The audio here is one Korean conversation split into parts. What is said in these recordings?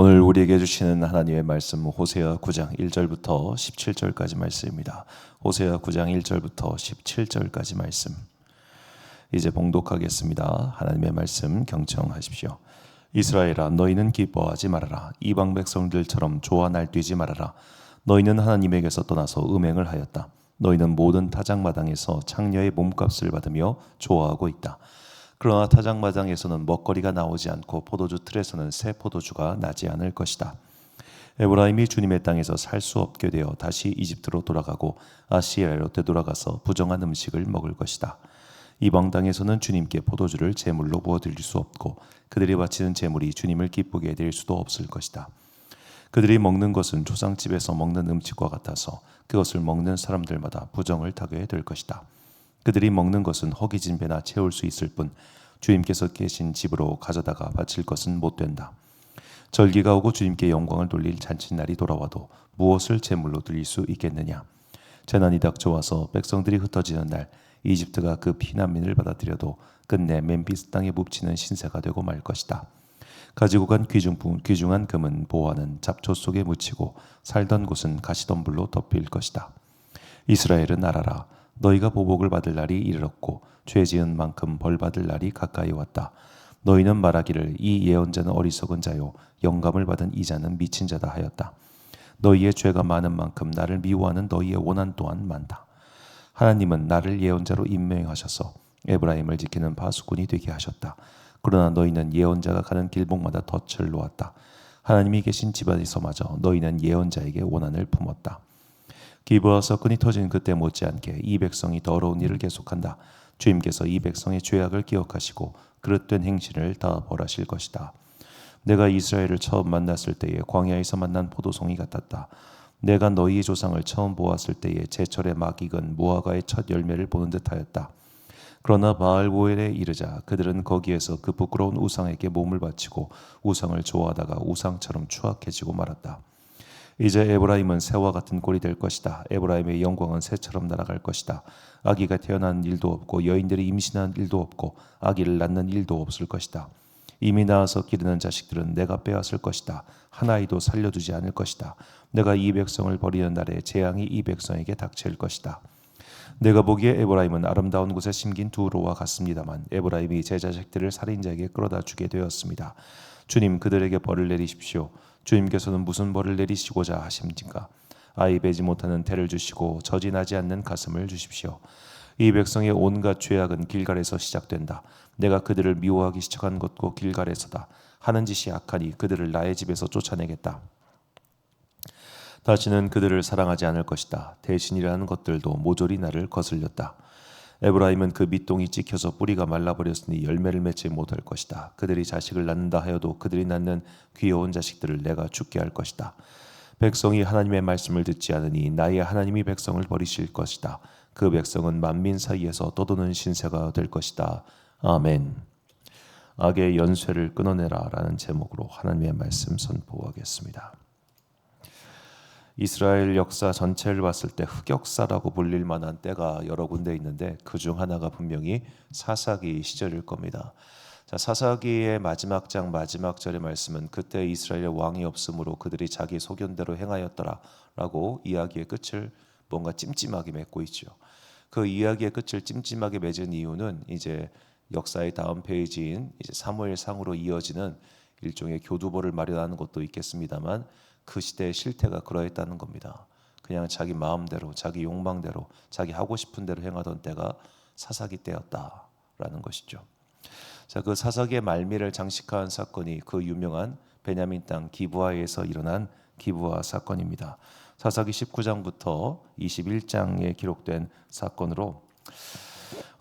오늘 우리에게 주시는 하나님의 말씀 호세아 9장 1절부터 17절까지 말씀입니다. 호세아 9장 1절부터 17절까지 말씀. 이제 봉독하겠습니다. 하나님의 말씀 경청하십시오. 이스라엘아, 너희는 기뻐하지 말아라. 이방 백성들처럼 좋아 날뛰지 말아라. 너희는 하나님에게서 떠나서 음행을 하였다. 너희는 모든 타작마당에서 창녀의 몸값을 받으며 좋아하고 있다. 그러나 타작마당에서는 먹거리가 나오지 않고 포도주 틀에서는 새 포도주가 나지 않을 것이다. 에브라임이 주님의 땅에서 살 수 없게 되어 다시 이집트로 돌아가고 아시리아로 되돌아가서 부정한 음식을 먹을 것이다. 이방 땅에서는 주님께 포도주를 제물로 부어드릴 수 없고 그들이 바치는 제물이 주님을 기쁘게 해드릴 수도 없을 것이다. 그들이 먹는 것은 조상집에서 먹는 음식과 같아서 그것을 먹는 사람들마다 부정을 타게 될 것이다. 그들이 먹는 것은 허기진 배나 채울 수 있을 뿐 주님께서 계신 집으로 가져다가 바칠 것은 못 된다. 절기가 오고 주님께 영광을 돌릴 잔칫날이 돌아와도 무엇을 제물로 드릴 수 있겠느냐. 재난이 닥쳐와서 백성들이 흩어지는 날 이집트가 그 피난민을 받아들여도 끝내 멤피스 땅에 묻히는 신세가 되고 말 것이다. 가지고 간 귀중한 금은 보화는 잡초 속에 묻히고 살던 곳은 가시덤불로 덮일 것이다. 이스라엘은 알아라. 너희가 보복을 받을 날이 이르렀고 죄 지은 만큼 벌 받을 날이 가까이 왔다. 너희는 말하기를 이 예언자는 어리석은 자요 영감을 받은 이자는 미친 자다 하였다. 너희의 죄가 많은 만큼 나를 미워하는 너희의 원한 또한 많다. 하나님은 나를 예언자로 임명하셔서 에브라임을 지키는 파수꾼이 되게 하셨다. 그러나 너희는 예언자가 가는 길목마다 덫을 놓았다. 하나님이 계신 집안에서마저 너희는 예언자에게 원한을 품었다. 기브와 사건이 터진 그때 못지않게 이 백성이 더러운 일을 계속한다. 주님께서 이 백성의 죄악을 기억하시고 그릇된 행실을 다 벌하실 것이다. 내가 이스라엘을 처음 만났을 때에 광야에서 만난 포도송이 같았다. 내가 너희의 조상을 처음 보았을 때에 제철에 막 익은 무화과의 첫 열매를 보는 듯하였다. 그러나 바알보엘에 이르자 그들은 거기에서 그 부끄러운 우상에게 몸을 바치고 우상을 좋아하다가 우상처럼 추악해지고 말았다. 이제 에브라임은 새와 같은 꼴이 될 것이다. 에브라임의 영광은 새처럼 날아갈 것이다. 아기가 태어나는 일도 없고 여인들이 임신하는 일도 없고 아기를 낳는 일도 없을 것이다. 이미 낳아서 기르는 자식들은 내가 빼앗을 것이다. 한 아이도 살려두지 않을 것이다. 내가 이 백성을 버리는 날에 재앙이 이 백성에게 닥칠 것이다. 내가 보기에 에브라임은 아름다운 곳에 심긴 두로와 같습니다만 에브라임이 제 자식들을 살인자에게 끌어다 주게 되었습니다. 주님, 그들에게 벌을 내리십시오. 주님께서는 무슨 벌을 내리시고자 하십니까? 아이 베지 못하는 태를 주시고 젖이 나지 않는 가슴을 주십시오. 이 백성의 온갖 죄악은 길갈에서 시작된다. 내가 그들을 미워하기 시작한 곳고 길갈에서다. 하는 짓이 악하니 그들을 나의 집에서 쫓아내겠다. 다시는 그들을 사랑하지 않을 것이다. 대신이라는 것들도 모조리 나를 거슬렸다. 에브라임은 그 밑동이 찍혀서 뿌리가 말라버렸으니 열매를 맺지 못할 것이다. 그들이 자식을 낳는다 하여도 그들이 낳는 귀여운 자식들을 내가 죽게 할 것이다. 백성이 하나님의 말씀을 듣지 않으니 나의 하나님이 백성을 버리실 것이다. 그 백성은 만민 사이에서 떠도는 신세가 될 것이다. 아멘. 악의 연쇄를 끊어내라 라는 제목으로 하나님의 말씀 선포하겠습니다. 이스라엘 역사 전체를 봤을 때 흑역사라고 불릴 만한 때가 여러 군데 있는데 그중 하나가 분명히 사사기 시절일 겁니다. 자, 사사기의 마지막 장 마지막 절의 말씀은 그때 이스라엘의 왕이 없으므로 그들이 자기 소견대로 행하였더라라고 이야기의 끝을 뭔가 찜찜하게 맺고 있죠. 그 이야기의 끝을 찜찜하게 맺은 이유는 이제 역사의 다음 페이지인 이제 사무엘상으로 이어지는 일종의 교두보를 마련하는 것도 있겠습니다만 그 시대의 실태가 그러했다는 겁니다. 그냥 자기 마음대로 자기 욕망대로 자기 하고 싶은 대로 행하던 때가 사사기 때였다라는 것이죠. 자, 그 사사기의 말미를 장식한 사건이 그 유명한 베냐민 땅 기브아에서 일어난 기브아 사건입니다. 사사기 19장부터 21장에 기록된 사건으로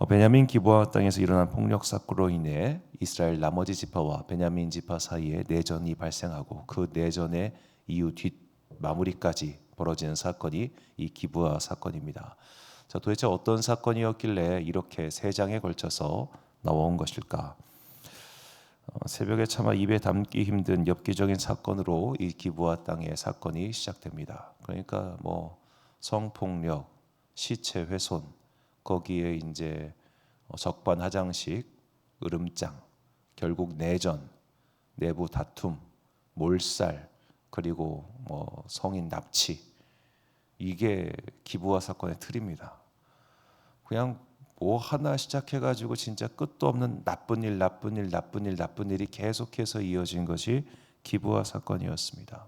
베냐민 기브아 땅에서 일어난 폭력 사건으로 인해 이스라엘 나머지 지파와 베냐민 지파 사이에 내전이 발생하고 그 내전의 이후 뒷 마무리까지 벌어지는 사건이 이 기브아 사건입니다. 자, 도대체 어떤 사건이었길래 이렇게 세 장에 걸쳐서 나온 것일까? 새벽에 차마 입에 담기 힘든 엽기적인 사건으로 이 기브아 땅의 사건이 시작됩니다. 그러니까 뭐 성폭력, 시체 훼손, 거기에 이제 적반하장식, 으름장, 결국 내전, 내부 다툼, 몰살, 그리고 뭐 성인 납치, 이게 기부와 사건의 틀입니다. 그냥 뭐 하나 시작해가지고 진짜 끝도 없는 나쁜 일이 계속해서 이어진 것이 기부와 사건이었습니다.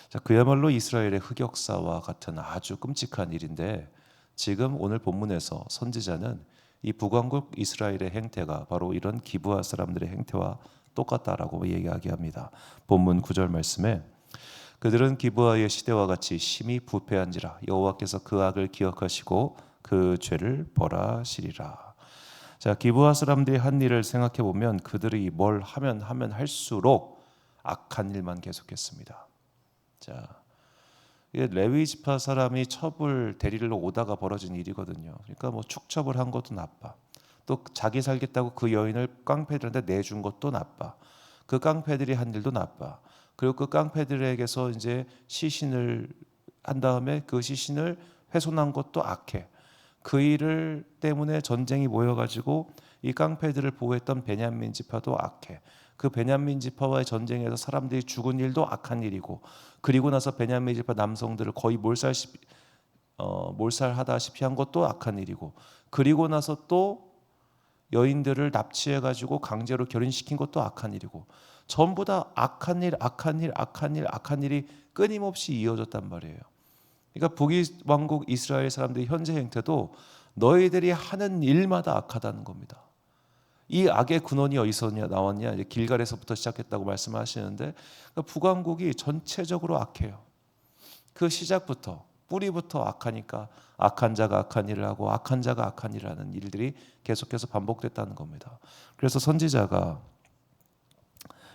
자, 그야말로 이스라엘의 흑역사와 같은 아주 끔찍한 일인데, 지금 오늘 본문에서 선지자는 이 북왕국 이스라엘의 행태가 바로 이런 기브아 사람들의 행태와 똑같다라고 이야기합니다. 본문 9절 말씀에 그들은 기브아의 시대와 같이 심히 부패한지라 여호와께서 그 악을 기억하시고 그 죄를 벌하시리라. 자, 기브아 사람들이 한 일을 생각해 보면 그들이 뭘 하면 할수록 악한 일만 계속했습니다. 자, 레위 지파 사람이 첩을 데리러 오다가 벌어진 일이거든요. 그러니까 뭐 축첩을 한 것도 나빠. 또 자기 살겠다고 그 여인을 깡패들한테 내준 것도 나빠. 그 깡패들이 한 일도 나빠. 그리고 그 깡패들에게서 이제 시신을 한 다음에 그 시신을 훼손한 것도 악해. 그 일을 때문에 전쟁이 모여가지고 이 깡패들을 보호했던 베냐민 지파도 악해. 그 베냐민 지파와의 전쟁에서 사람들이 죽은 일도 악한 일이고, 그리고 나서 베냐민 지파 남성들을 거의 몰살하다시피 한 것도 악한 일이고, 그리고 나서 또 여인들을 납치해가지고 강제로 결혼시킨 것도 악한 일이고, 전부 다 악한 일이 끊임없이 이어졌단 말이에요. 그러니까 북왕국 이스라엘 사람들의 현재 행태도 너희들이 하는 일마다 악하다는 겁니다. 이 악의 근원이 어디서 나왔냐? 이제 길갈에서부터 시작했다고 말씀하시는데, 그러니까 북왕국이 전체적으로 악해요. 그 시작부터 뿌리부터 악하니까 악한 자가 악한 일을 하고 악한 자가 악한 일을 하는 일들이 계속해서 반복됐다는 겁니다. 그래서 선지자가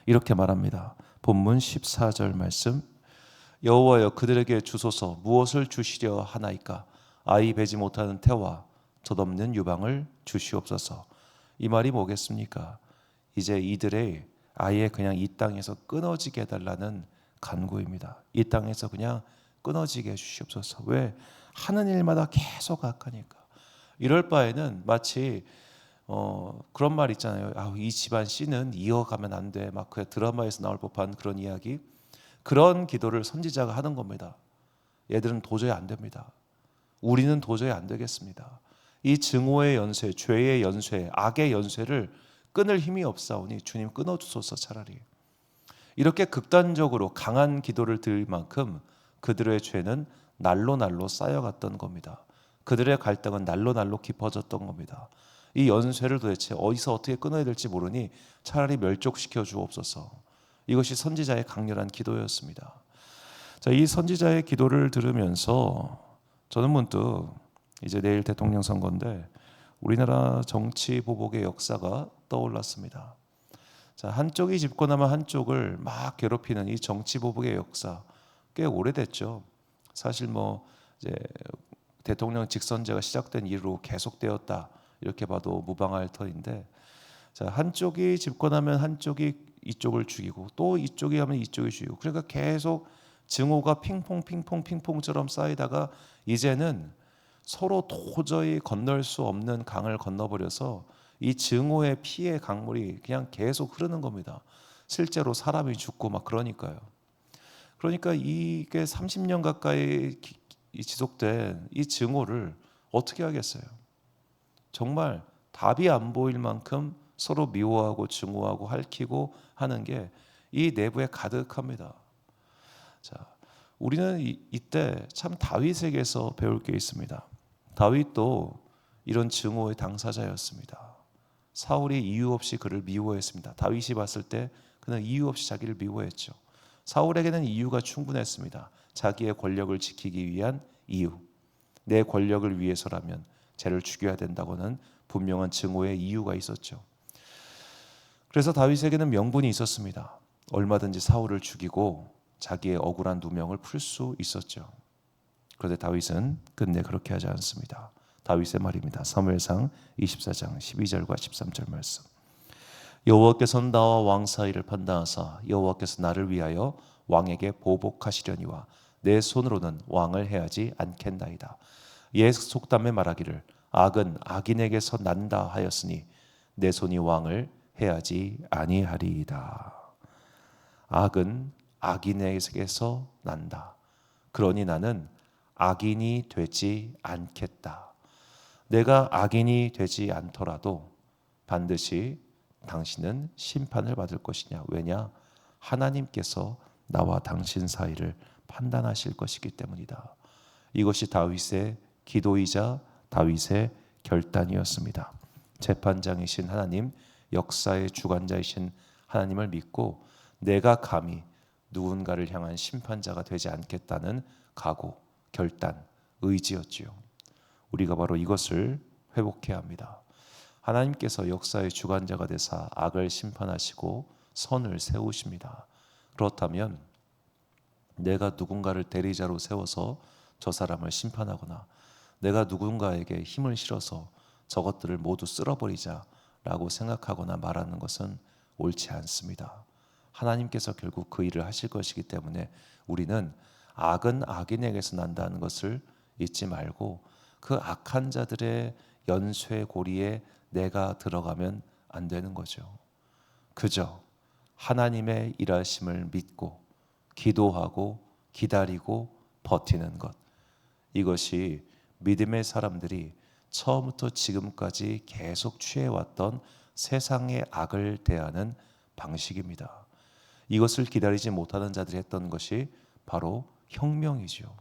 이렇게 말합니다. 본문 14절 말씀, 여호와여 그들에게 주소서 무엇을 주시려 하나이까? 아이 베지 못하는 태와 젖없는 유방을 주시옵소서. 이 말이 뭐겠습니까? 이제 이들의 아예 그냥 이 땅에서 끊어지게 해달라는 간구입니다. 이 땅에서 그냥 끊어지게 해주시옵소서. 왜? 하는 일마다 계속 악하니까. 이럴 바에는 마치 그런 말 있잖아요. 이 집안 씨는 이어가면 안 돼. 막 그 드라마에서 나올 법한 그런 이야기. 그런 기도를 선지자가 하는 겁니다. 얘들은 도저히 안 됩니다. 우리는 도저히 안 되겠습니다. 이 증오의 연쇄, 죄의 연쇄, 악의 연쇄를 끊을 힘이 없사오니 주님 끊어주소서. 차라리 이렇게 극단적으로 강한 기도를 드릴 만큼 그들의 죄는 날로 쌓여갔던 겁니다. 그들의 갈등은 날로 깊어졌던 겁니다. 이 연쇄를 도대체 어디서 어떻게 끊어야 될지 모르니 차라리 멸족시켜 주옵소서. 이것이 선지자의 강렬한 기도였습니다. 자, 이 선지자의 기도를 들으면서 저는 문득 이제 내일 대통령 선거인데 우리나라 정치 보복의 역사가 떠올랐습니다. 자, 한쪽이 집권하면 한쪽을 막 괴롭히는 이 정치 보복의 역사 꽤 오래됐죠. 사실 뭐 이제 대통령 직선제가 시작된 이후로 계속되었다 이렇게 봐도 무방할 터인데, 자, 한쪽이 집권하면 한쪽이 이쪽을 죽이고 또 이쪽이 하면 이쪽이 죽이고, 그러니까 계속 증오가 핑퐁처럼 쌓이다가 이제는 서로 도저히 건널 수 없는 강을 건너버려서 이 증오의 피의 강물이 그냥 계속 흐르는 겁니다. 실제로 사람이 죽고 막 그러니까요. 그러니까 이게 30년 가까이 지속된 이 증오를 어떻게 하겠어요? 정말 답이 안 보일 만큼 서로 미워하고 증오하고 핥히고 하는 게 이 내부에 가득합니다. 자, 우리는 이때 참 다윗에게서 배울 게 있습니다. 다윗도 이런 증오의 당사자였습니다. 사울이 이유 없이 그를 미워했습니다. 다윗이 봤을 때 그는 이유 없이 자기를 미워했죠. 사울에게는 이유가 충분했습니다. 자기의 권력을 지키기 위한 이유. 내 권력을 위해서라면 쟤를 죽여야 된다고는 분명한 증오의 이유가 있었죠. 그래서 다윗에게는 명분이 있었습니다. 얼마든지 사울을 죽이고 자기의 억울한 누명을 풀 수 있었죠. 그런데 다윗은 끝내 그렇게 하지 않습니다. 다윗의 말입니다. 사무엘상 24장 12절과 13절 말씀. 여호와께서는 나와 왕 사이를 판단하사 여호와께서 나를 위하여 왕에게 보복하시려니와 내 손으로는 왕을 해하지 않겠나이다. 옛 속담에 말하기를 악은 악인에게서 난다 하였으니 내 손이 왕을 해하지 아니하리이다. 악은 악인에게서 난다. 그러니 나는 악인이 되지 않겠다. 내가 악인이 되지 않더라도 반드시 당신은 심판을 받을 것이냐? 왜냐? 하나님께서 나와 당신 사이를 판단하실 것이기 때문이다. 이것이 다윗의 기도이자 다윗의 결단이었습니다. 재판장이신 하나님, 역사의 주관자이신 하나님을 믿고 내가 감히 누군가를 향한 심판자가 되지 않겠다는 각오, 결단, 의지였지요. 우리가 바로 이것을 회복해야 합니다. 하나님께서 역사의 주관자가 되사 악을 심판하시고 선을 세우십니다. 그렇다면 내가 누군가를 대리자로 세워서 저 사람을 심판하거나 내가 누군가에게 힘을 실어서 저것들을 모두 쓸어버리자라고 생각하거나 말하는 것은 옳지 않습니다. 하나님께서 결국 그 일을 하실 것이기 때문에 우리는 악은 악인에게서 난다는 것을 잊지 말고 그 악한 자들의 연쇄 고리에 내가 들어가면 안 되는 거죠. 그저 하나님의 일하심을 믿고 기도하고 기다리고 버티는 것, 이것이 믿음의 사람들이 처음부터 지금까지 계속 취해왔던 세상의 악을 대하는 방식입니다. 이것을 기다리지 못하는 자들이 했던 것이 바로 혁명이죠.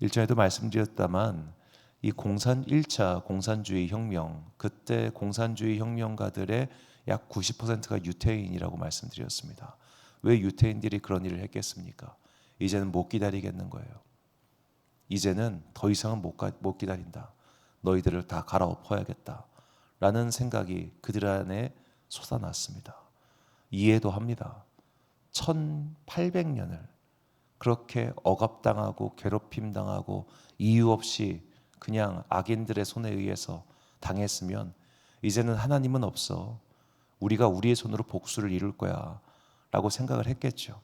일전에도 말씀드렸다만 이 1차 공산주의 혁명, 그때 공산주의 혁명가들의 약 90%가 유태인이라고 말씀드렸습니다. 왜 유태인들이 그런 일을 했겠습니까? 이제는 못 기다리겠는 거예요. 이제는 더 이상은 못 기다린다. 너희들을 다 갈아엎어야겠다. 라는 생각이 그들 안에 솟아났습니다. 이해도 합니다. 1800년을 그렇게 억압당하고 괴롭힘당하고 이유 없이 그냥 악인들의 손에 의해서 당했으면 이제는 하나님은 없어. 우리가 우리의 손으로 복수를 이룰 거야 라고 생각을 했겠죠.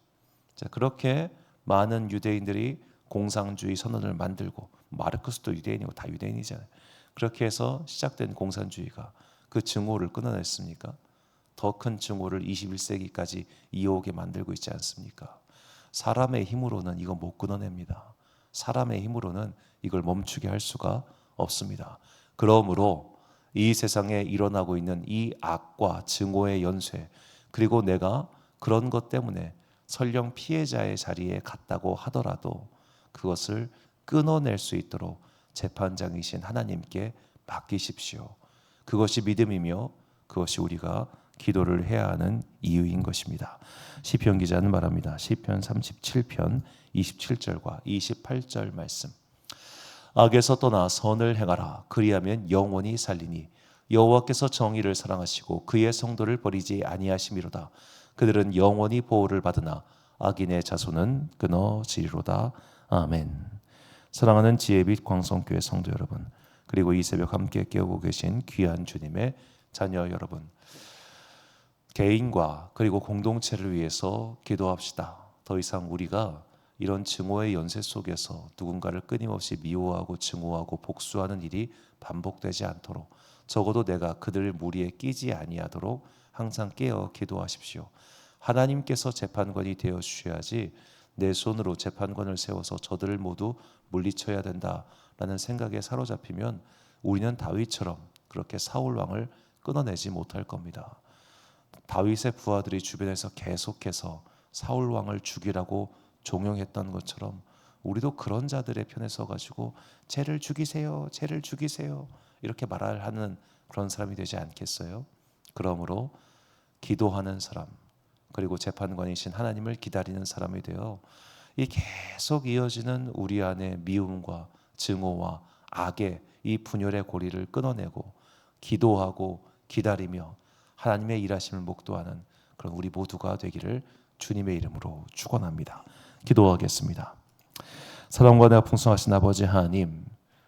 자, 그렇게 많은 유대인들이 공산주의 선언을 만들고 마르크스도 유대인이고 다 유대인이잖아요. 그렇게 해서 시작된 공산주의가 그 증오를 끊어냈습니까? 더 큰 증오를 21세기까지 이어오게 만들고 있지 않습니까? 사람의 힘으로는 이거 못 끊어냅니다. 사람의 힘으로는 이걸 멈추게 할 수가 없습니다. 그러므로 이 세상에 일어나고 있는 이 악과 증오의 연쇄, 그리고 내가 그런 것 때문에 설령 피해자의 자리에 갔다고 하더라도 그것을 끊어낼 수 있도록 재판장이신 하나님께 맡기십시오. 그것이 믿음이며 그것이 우리가 기도를 해야 하는 이유인 것입니다. 시편 기자는 말합니다. 시편 37편 27절과 28절 말씀. 악에서 떠나 선을 행하라. 그리하면 영원히 살리니 여호와께서 정의를 사랑하시고 그의 성도를 버리지 아니하심이로다. 그들은 영원히 보호를 받으나 악인의 자손은 끊어지리로다. 아멘. 사랑하는 지혜빛 광성교회 성도 여러분, 그리고 이 새벽 함께 깨우고 계신 귀한 주님의 자녀 여러분, 개인과 그리고 공동체를 위해서 기도합시다. 더 이상 우리가 이런 증오의 연쇄 속에서 누군가를 끊임없이 미워하고 증오하고 복수하는 일이 반복되지 않도록, 적어도 내가 그들 무리에 끼지 아니하도록 항상 깨어 기도하십시오. 하나님께서 재판관이 되어 주셔야지 내 손으로 재판관을 세워서 저들을 모두 물리쳐야 된다라는 생각에 사로잡히면 우리는 다윗처럼 그렇게 사울 왕을 끊어내지 못할 겁니다. 다윗의 부하들이 주변에서 계속해서 사울 왕을 죽이라고 종용했던 것처럼 우리도 그런 자들의 편에 서가지고 쟤를 죽이세요, 쟤를 죽이세요 이렇게 말하는 그런 사람이 되지 않겠어요? 그러므로 기도하는 사람, 그리고 재판관이신 하나님을 기다리는 사람이 되어 이 계속 이어지는 우리 안의 미움과 증오와 악의 이 분열의 고리를 끊어내고 기도하고 기다리며 하나님의 일하심을 목도하는 그런 우리 모두가 되기를 주님의 이름으로 축원합니다. 기도하겠습니다. 사랑과 은혜가 풍성하신 아버지 하나님,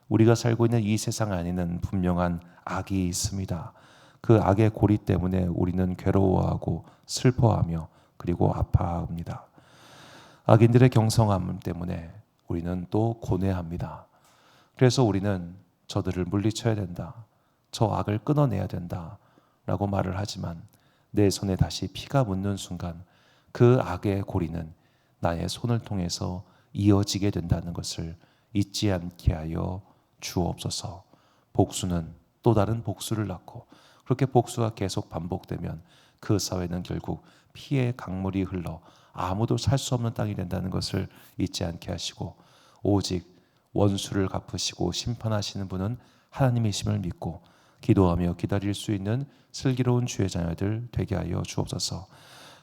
우리가 살고 있는 이 세상 안에는 분명한 악이 있습니다. 그 악의 고리 때문에 우리는 괴로워하고 슬퍼하며 그리고 아파합니다. 악인들의 경성함 때문에 우리는 또 고뇌합니다. 그래서 우리는 저들을 물리쳐야 된다, 저 악을 끊어내야 된다 라고 말을 하지만 내 손에 다시 피가 묻는 순간 그 악의 고리는 나의 손을 통해서 이어지게 된다는 것을 잊지 않게 하여 주옵소서. 복수는 또 다른 복수를 낳고 그렇게 복수가 계속 반복되면 그 사회는 결국 피의 강물이 흘러 아무도 살 수 없는 땅이 된다는 것을 잊지 않게 하시고 오직 원수를 갚으시고 심판하시는 분은 하나님이심을 믿고 기도하며 기다릴 수 있는 슬기로운 주의 자녀들 되게 하여 주옵소서.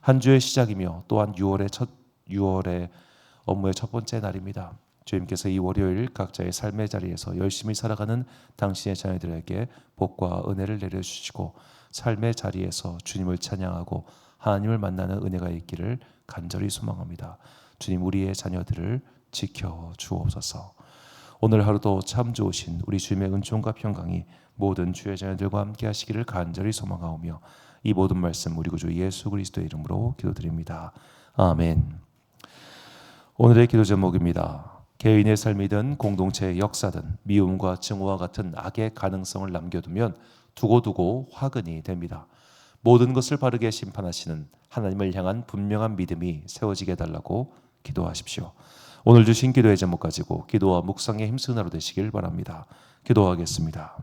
한 주의 시작이며 또한 6월의 업무의 첫 번째 날입니다. 주님께서 이 월요일 각자의 삶의 자리에서 열심히 살아가는 당신의 자녀들에게 복과 은혜를 내려주시고 삶의 자리에서 주님을 찬양하고 하나님을 만나는 은혜가 있기를 간절히 소망합니다. 주님, 우리의 자녀들을 지켜 주옵소서. 오늘 하루도 참 좋으신 우리 주님의 은총과 평강이 모든 주의 자녀들과 함께 하시기를 간절히 소망하오며 이 모든 말씀 우리 구주 예수 그리스도의 이름으로 기도드립니다. 아멘. 오늘의 기도 제목입니다. 개인의 삶이든 공동체의 역사든 미움과 증오와 같은 악의 가능성을 남겨두면 두고두고 화근이 됩니다. 모든 것을 바르게 심판하시는 하나님을 향한 분명한 믿음이 세워지게 해달라고 기도하십시오. 오늘 주신 기도의 제목 가지고 기도와 묵상에 힘쓰는 하루 되시길 바랍니다. 기도하겠습니다.